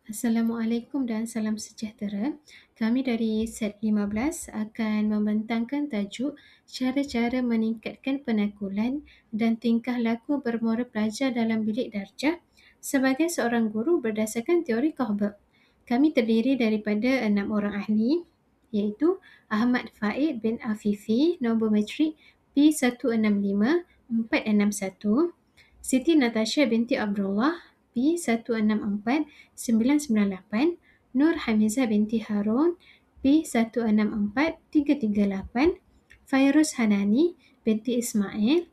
Assalamualaikum dan salam sejahtera. Kami dari set 15 akan membentangkan tajuk cara-cara meningkatkan penakulan dan tingkah laku bermoral pelajar dalam bilik darjah sebagai seorang guru berdasarkan teori Kohlberg. Kami terdiri daripada 6 orang ahli iaitu Ahmad Faid bin Afifi, nombor matrik P165461, Siti Natasha binti Abdullah P164998, Nur Hamizah binti Harun P164338, Fairuz Hanani binti Ismail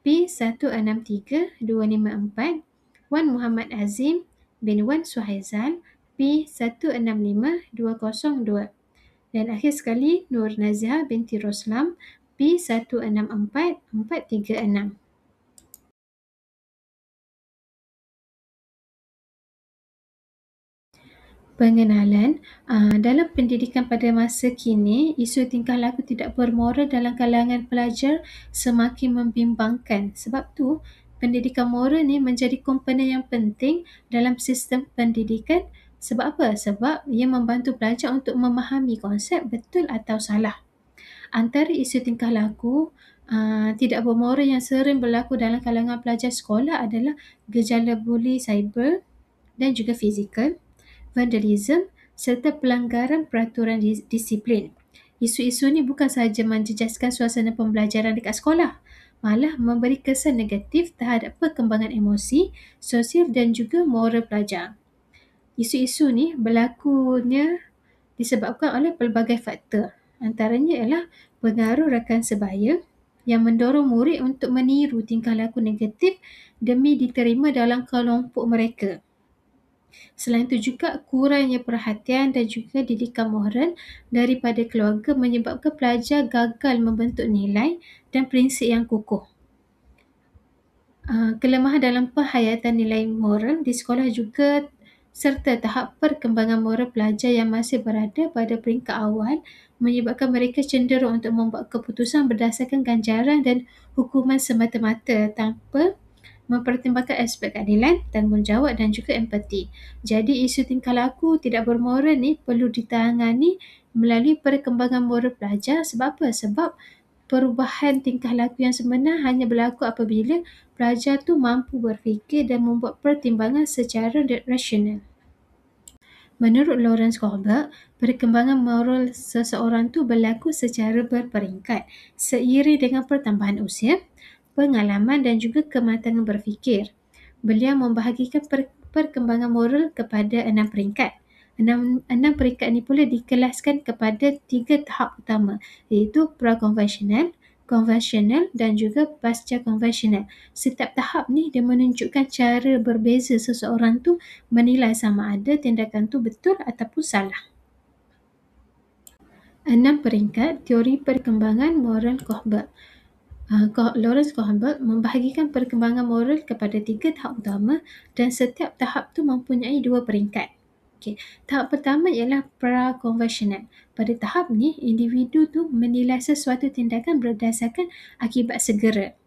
P163254, Wan Muhammad Azim bin Wan Suhaizal P165202 dan akhir sekali Nur Nazia binti Roslam P164436. Pengenalan, dalam pendidikan pada masa kini, isu tingkah laku tidak bermoral dalam kalangan pelajar semakin membimbangkan. Sebab tu, pendidikan moral ni menjadi komponen yang penting dalam sistem pendidikan. Sebab apa? Sebab ia membantu pelajar untuk memahami konsep betul atau salah. Antara isu tingkah laku tidak bermoral yang sering berlaku dalam kalangan pelajar sekolah adalah gejala buli cyber dan juga fizikal, vandalism serta pelanggaran peraturan disiplin. Isu-isu ni bukan sahaja menjejaskan suasana pembelajaran dekat sekolah, malah memberi kesan negatif terhadap perkembangan emosi, sosial dan juga moral pelajar. Isu-isu ni berlakunya disebabkan oleh pelbagai faktor. Antaranya ialah pengaruh rakan sebaya yang mendorong murid untuk meniru tingkah laku negatif demi diterima dalam kelompok mereka. Selain itu juga kurangnya perhatian dan juga didikan moral daripada keluarga menyebabkan pelajar gagal membentuk nilai dan prinsip yang kukuh. Kelemahan dalam penghayatan nilai moral di sekolah juga serta tahap perkembangan moral pelajar yang masih berada pada peringkat awal menyebabkan mereka cenderung untuk membuat keputusan berdasarkan ganjaran dan hukuman semata-mata tanpa mempertimbangkan aspek keadilan, tanggungjawab dan juga empati. Jadi isu tingkah laku tidak bermoral ni perlu ditangani melalui perkembangan moral pelajar. Sebab apa? Sebab perubahan tingkah laku yang sebenar hanya berlaku apabila pelajar tu mampu berfikir dan membuat pertimbangan secara rasional. Menurut Lawrence Kohlberg, perkembangan moral seseorang tu berlaku secara berperingkat seiring dengan pertambahan usia, pengalaman dan juga kematangan berfikir. Beliau membahagikan perkembangan moral kepada 6 peringkat. Enam peringkat ini pula dikelaskan kepada 3 tahap utama iaitu pra-konvensional, konvensional dan juga pasca konvensional. Setiap tahap ni dia menunjukkan cara berbeza seseorang tu menilai sama ada tindakan tu betul ataupun salah. 6 peringkat teori perkembangan moral Kohlberg. Lawrence Kohlberg membahagikan perkembangan moral kepada 3 tahap utama dan setiap tahap tu mempunyai 2 peringkat. Okay. Tahap pertama ialah pra-konvensional. Pada tahap ni, individu tu menilai sesuatu tindakan berdasarkan akibat segera.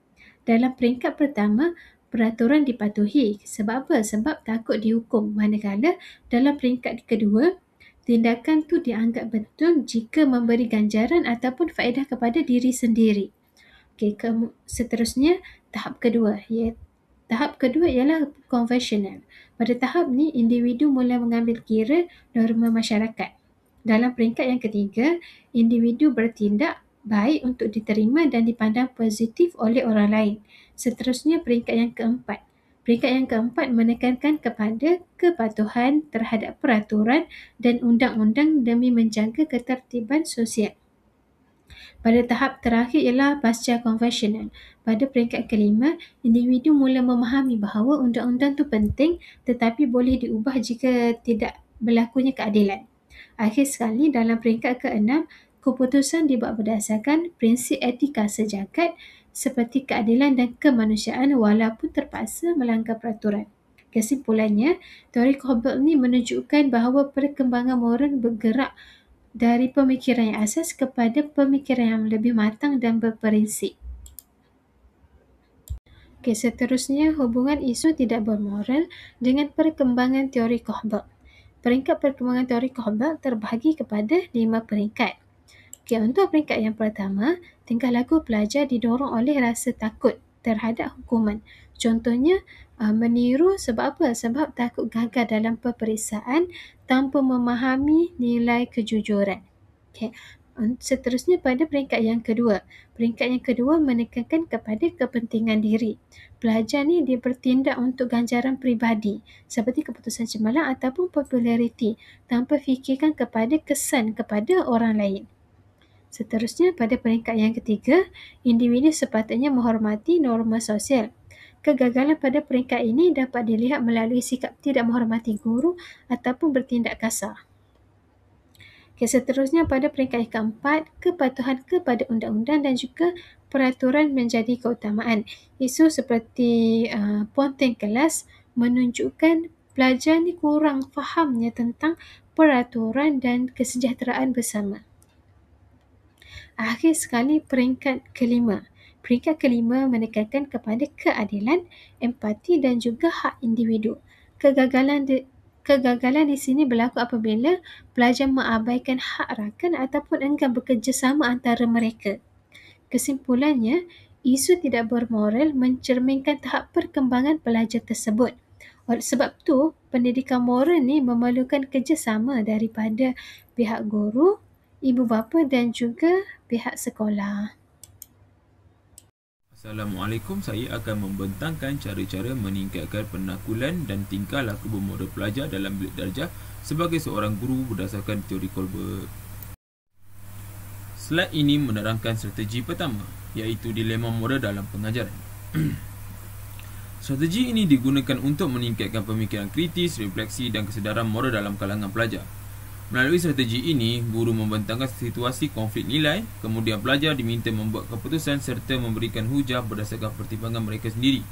Dalam peringkat pertama, peraturan dipatuhi. Sebab apa? Sebab takut dihukum. Manakala dalam peringkat kedua, tindakan tu dianggap betul jika memberi ganjaran ataupun faedah kepada diri sendiri. Okay, seterusnya tahap kedua. Tahap kedua ialah konvensional. Pada tahap ni, individu mula mengambil kira norma masyarakat. Dalam peringkat yang ketiga, individu bertindak baik untuk diterima dan dipandang positif oleh orang lain. Seterusnya peringkat yang keempat. Peringkat yang keempat menekankan kepada kepatuhan terhadap peraturan dan undang-undang demi menjaga ketertiban sosial. Pada tahap terakhir ialah pasca konvensional. Pada peringkat kelima, individu mula memahami bahawa undang-undang itu penting tetapi boleh diubah jika tidak berlakunya keadilan. Akhir sekali, dalam peringkat keenam, keputusan dibuat berdasarkan prinsip etika sejagat seperti keadilan dan kemanusiaan walaupun terpaksa melanggar peraturan. Kesimpulannya, teori Kohlberg ini menunjukkan bahawa perkembangan moral bergerak dari pemikiran yang asas kepada pemikiran yang lebih matang dan berprinsip. Seterusnya hubungan isu tidak bermoral dengan perkembangan teori Kohlberg. Peringkat perkembangan teori Kohlberg terbahagi kepada 5 peringkat. Okey, untuk peringkat yang pertama, tingkah laku pelajar didorong oleh rasa takut terhadap hukuman. Contohnya, meniru sebab apa? Sebab takut gagal dalam peperiksaan tanpa memahami nilai kejujuran. Okey. Seterusnya pada peringkat yang kedua. Peringkat yang kedua menekankan kepada kepentingan diri. Pelajar ni dia bertindak untuk ganjaran peribadi seperti keputusan cemerlang ataupun populariti tanpa fikirkan kepada kesan kepada orang lain. Seterusnya pada peringkat yang ketiga, individu sepatutnya menghormati norma sosial. Kegagalan pada peringkat ini dapat dilihat melalui sikap tidak menghormati guru ataupun bertindak kasar. Okay, seterusnya pada peringkat yang keempat, kepatuhan kepada undang-undang dan juga peraturan menjadi keutamaan. Isu seperti ponteng kelas menunjukkan pelajar ni kurang fahamnya tentang peraturan dan kesejahteraan bersama. Akhir sekali peringkat kelima. Peringkat kelima menekankan kepada keadilan, empati dan juga hak individu. Kegagalan di sini berlaku apabila pelajar mengabaikan hak rakan ataupun enggan bekerjasama antara mereka. Kesimpulannya, isu tidak bermoral mencerminkan tahap perkembangan pelajar tersebut. Oleh sebab tu, pendidikan moral ni memerlukan kerjasama daripada pihak guru, ibu bapa dan juga pihak sekolah. Assalamualaikum, saya akan membentangkan cara-cara meningkatkan penakulan dan tingkah laku bermoral pelajar dalam bilik darjah sebagai seorang guru berdasarkan teori Kohlberg. Slide ini menerangkan strategi pertama, iaitu dilema moral dalam pengajaran. Strategi ini digunakan untuk meningkatkan pemikiran kritis, refleksi dan kesedaran moral dalam kalangan pelajar. Melalui strategi ini, guru membentangkan situasi konflik nilai, kemudian pelajar diminta membuat keputusan serta memberikan hujah berdasarkan pertimbangan mereka sendiri.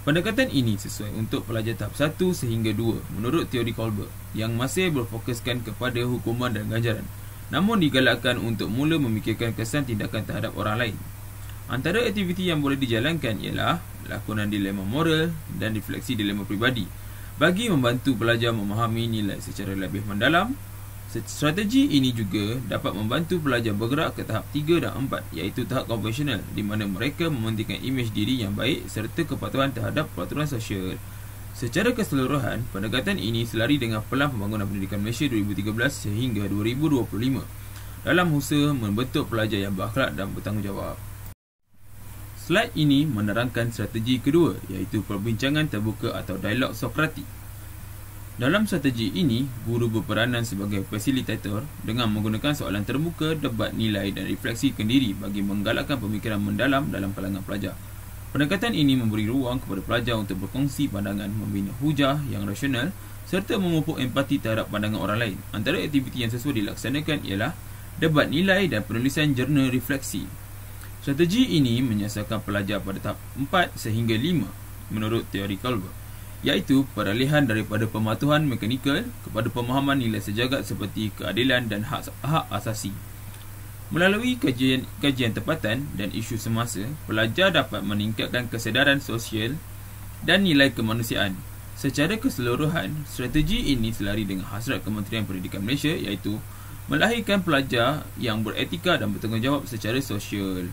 Pendekatan ini sesuai untuk pelajar tahap 1 sehingga 2 menurut teori Kohlberg yang masih berfokuskan kepada hukuman dan ganjaran, namun digalakkan untuk mula memikirkan kesan tindakan terhadap orang lain. Antara aktiviti yang boleh dijalankan ialah lakonan dilema moral dan refleksi dilema peribadi bagi membantu pelajar memahami nilai secara lebih mendalam. Strategi ini juga dapat membantu pelajar bergerak ke tahap 3 dan 4 iaitu tahap konvensional di mana mereka mementingkan imej diri yang baik serta kepatuhan terhadap peraturan sosial. Secara keseluruhan, pendekatan ini selari dengan Pelan Pembangunan Pendidikan Malaysia 2013 sehingga 2025 dalam usaha membentuk pelajar yang berakhlak dan bertanggungjawab. Slide ini menerangkan strategi kedua iaitu perbincangan terbuka atau dialog Sokratik. Dalam strategi ini, guru berperanan sebagai fasilitator dengan menggunakan soalan terbuka, debat nilai dan refleksi kendiri bagi menggalakkan pemikiran mendalam dalam kalangan pelajar. Pendekatan ini memberi ruang kepada pelajar untuk berkongsi pandangan, membina hujah yang rasional serta memupuk empati terhadap pandangan orang lain. Antara aktiviti yang sesuai dilaksanakan ialah debat nilai dan penulisan jurnal refleksi. Strategi ini menyasarkan pelajar pada tahap 4 sehingga 5 menurut teori Kohlberg, iaitu peralihan daripada pematuhan mekanikal kepada pemahaman nilai sejagat seperti keadilan dan hak asasi. Melalui kajian tempatan dan isu semasa, pelajar dapat meningkatkan kesedaran sosial dan nilai kemanusiaan. Secara keseluruhan, strategi ini selari dengan hasrat Kementerian Pendidikan Malaysia iaitu melahirkan pelajar yang beretika dan bertanggungjawab secara sosial.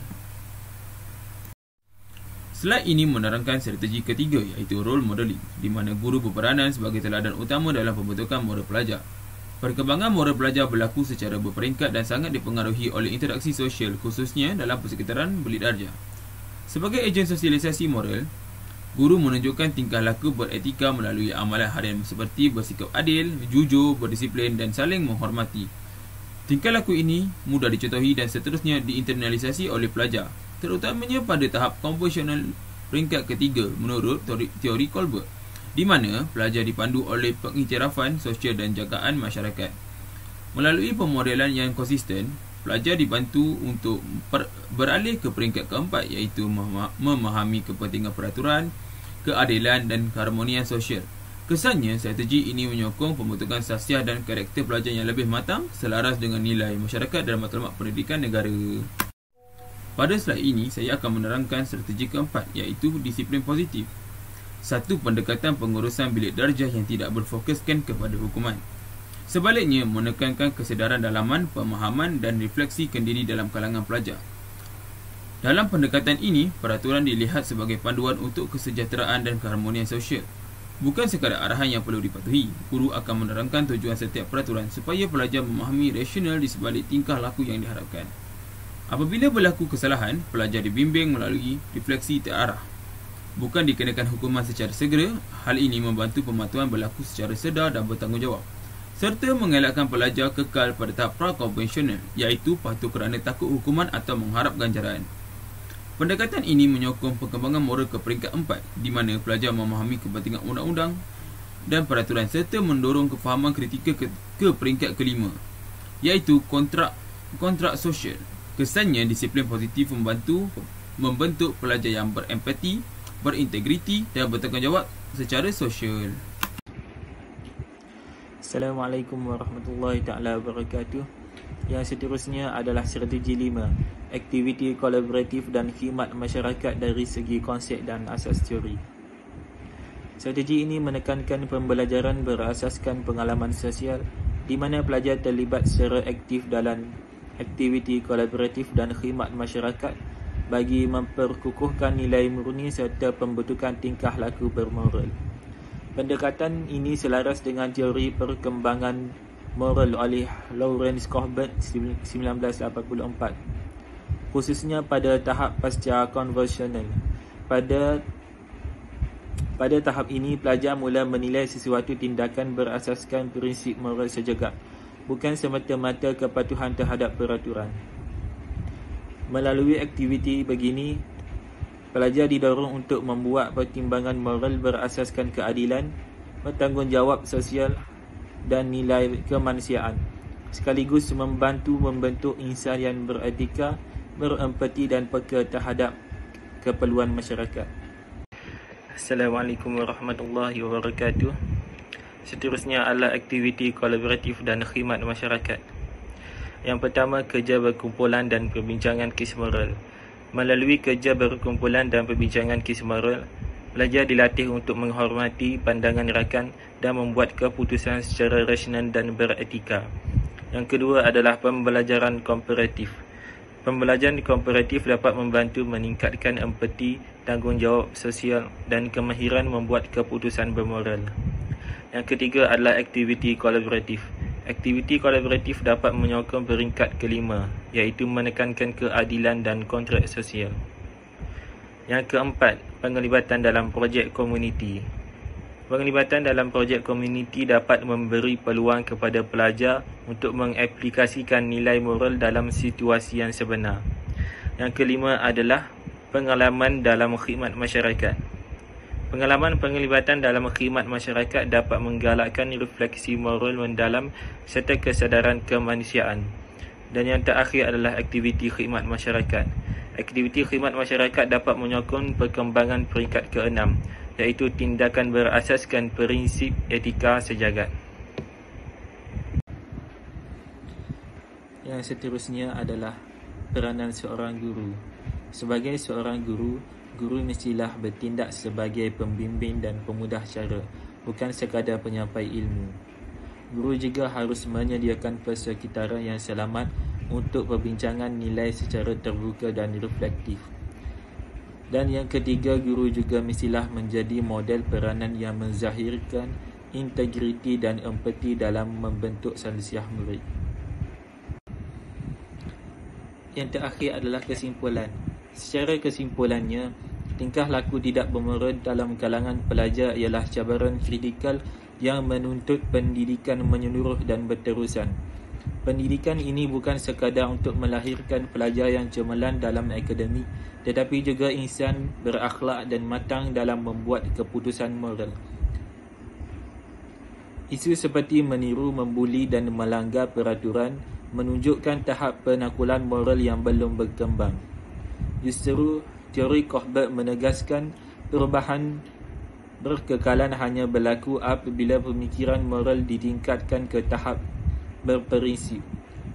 Slide ini menerangkan strategi ketiga iaitu role modeling di mana guru berperanan sebagai teladan utama dalam pembentukan moral pelajar. Perkembangan moral pelajar berlaku secara berperingkat dan sangat dipengaruhi oleh interaksi sosial khususnya dalam persekitaran bilik darjah. Sebagai ejen sosialisasi moral, guru menunjukkan tingkah laku beretika melalui amalan harian seperti bersikap adil, jujur, berdisiplin dan saling menghormati. Tingkah laku ini mudah dicontohi dan seterusnya diinternalisasi oleh pelajar, terutamanya pada tahap konvensional peringkat ketiga menurut teori Kohlberg, di mana pelajar dipandu oleh pengiktirafan sosial dan jagaan masyarakat. Melalui pemodelan yang konsisten, pelajar dibantu untuk beralih ke peringkat keempat iaitu memahami kepentingan peraturan, keadilan dan keharmonian sosial. Kesannya, strategi ini menyokong pembentukan sasiah dan karakter pelajar yang lebih matang selaras dengan nilai masyarakat dan matlamat pendidikan negara. Pada slide ini, saya akan menerangkan strategi keempat iaitu disiplin positif. satu pendekatan pengurusan bilik darjah yang tidak berfokuskan kepada hukuman. Sebaliknya, menekankan kesedaran dalaman, pemahaman dan refleksi kendiri dalam kalangan pelajar. Dalam pendekatan ini, peraturan dilihat sebagai panduan untuk kesejahteraan dan keharmonian sosial. Bukan sekadar arahan yang perlu dipatuhi, guru akan menerangkan tujuan setiap peraturan supaya pelajar memahami rasional di sebalik tingkah laku yang diharapkan. Apabila berlaku kesalahan, pelajar dibimbing melalui refleksi terarah. Bukan dikenakan hukuman secara segera, hal ini membantu pematuhan berlaku secara sedar dan bertanggungjawab, serta mengelakkan pelajar kekal pada tahap pra-konvensional, iaitu patuh kerana takut hukuman atau mengharap ganjaran. Pendekatan ini menyokong perkembangan moral ke peringkat 4, di mana pelajar memahami kepentingan undang-undang dan peraturan serta mendorong kefahaman kritikal ke peringkat ke-5, iaitu kontrak sosial. Kesannya, disiplin positif membentuk pelajar yang berempati, berintegriti dan bertanggungjawab secara sosial. Assalamualaikum warahmatullahi taala wabarakatuh. Yang seterusnya adalah strategi 5, aktiviti kolaboratif dan khidmat masyarakat dari segi konsep dan asas teori. Strategi ini menekankan pembelajaran berasaskan pengalaman sosial, di mana pelajar terlibat secara aktif dalam aktiviti kolaboratif dan khidmat masyarakat bagi memperkukuhkan nilai murni serta pembentukan tingkah laku bermoral. Pendekatan ini selaras dengan teori perkembangan moral oleh Lawrence Kohlberg 1984, khususnya pada tahap pasca konvensional. Pada tahap ini, pelajar mula menilai sesuatu tindakan berasaskan prinsip moral sejegak, bukan semata-mata kepatuhan terhadap peraturan. Melalui aktiviti begini, pelajar didorong untuk membuat pertimbangan moral berasaskan keadilan, bertanggungjawab sosial dan nilai kemanusiaan, sekaligus membantu membentuk insan yang beretika, berempati dan peka terhadap keperluan masyarakat. Assalamualaikum warahmatullahi wabarakatuh. Seterusnya adalah aktiviti kolaboratif dan khidmat masyarakat. Yang pertama, kerja berkumpulan dan perbincangan kes moral. Melalui kerja berkumpulan dan perbincangan kes moral, pelajar dilatih untuk menghormati pandangan rakan dan membuat keputusan secara rasional dan beretika. Yang kedua adalah pembelajaran komparatif. Pembelajaran komparatif dapat membantu meningkatkan empati, tanggungjawab sosial dan kemahiran membuat keputusan bermoral. Yang ketiga adalah aktiviti kolaboratif. Aktiviti kolaboratif dapat menyokong peringkat ke-5, iaitu menekankan keadilan dan kontrak sosial. Yang keempat, penglibatan dalam projek komuniti. Penglibatan dalam projek komuniti dapat memberi peluang kepada pelajar untuk mengaplikasikan nilai moral dalam situasi yang sebenar. Yang kelima adalah pengalaman dalam khidmat masyarakat. Pengalaman penglibatan dalam khidmat masyarakat dapat menggalakkan refleksi moral mendalam serta kesedaran kemanusiaan. Dan yang terakhir adalah aktiviti khidmat masyarakat. Aktiviti khidmat masyarakat dapat menyokong perkembangan peringkat ke-6, iaitu tindakan berasaskan prinsip etika sejagat. Yang seterusnya adalah peranan seorang guru. Sebagai seorang guru, guru mestilah bertindak sebagai pembimbing dan pemudah cara, bukan sekadar penyampai ilmu. Guru juga harus menyediakan persekitaran yang selamat untuk perbincangan nilai secara terbuka dan reflektif. Dan yang ketiga, guru juga mestilah menjadi model peranan yang menzahirkan integriti dan empati dalam membentuk salsiah murid. Yang terakhir adalah kesimpulan. Secara kesimpulannya, tingkah laku tidak bermoral dalam kalangan pelajar ialah cabaran kritikal yang menuntut pendidikan menyeluruh dan berterusan. Pendidikan ini bukan sekadar untuk melahirkan pelajar yang cemerlang dalam akademik, tetapi juga insan berakhlak dan matang dalam membuat keputusan moral. Isu seperti meniru, membuli dan melanggar peraturan menunjukkan tahap penakulan moral yang belum berkembang. Justru, teori Kohlberg menegaskan perubahan berkekalan hanya berlaku apabila pemikiran moral ditingkatkan ke tahap berprinsip.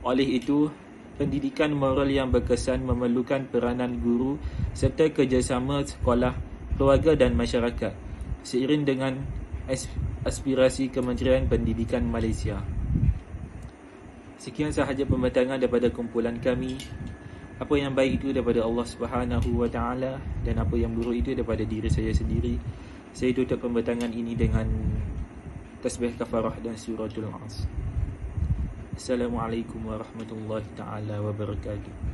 Oleh itu, pendidikan moral yang berkesan memerlukan peranan guru serta kerjasama sekolah, keluarga dan masyarakat. seiring dengan aspirasi Kementerian Pendidikan Malaysia. Sekian sahaja pembentangan daripada kumpulan kami. Apa yang baik itu daripada Allah Subhanahu Wa Taala dan apa yang buruk itu daripada diri saya sendiri. Saya tutup pembentangan ini dengan tasbih kafarah dan suratul As. Assalamualaikum warahmatullahi taala wabarakatuh.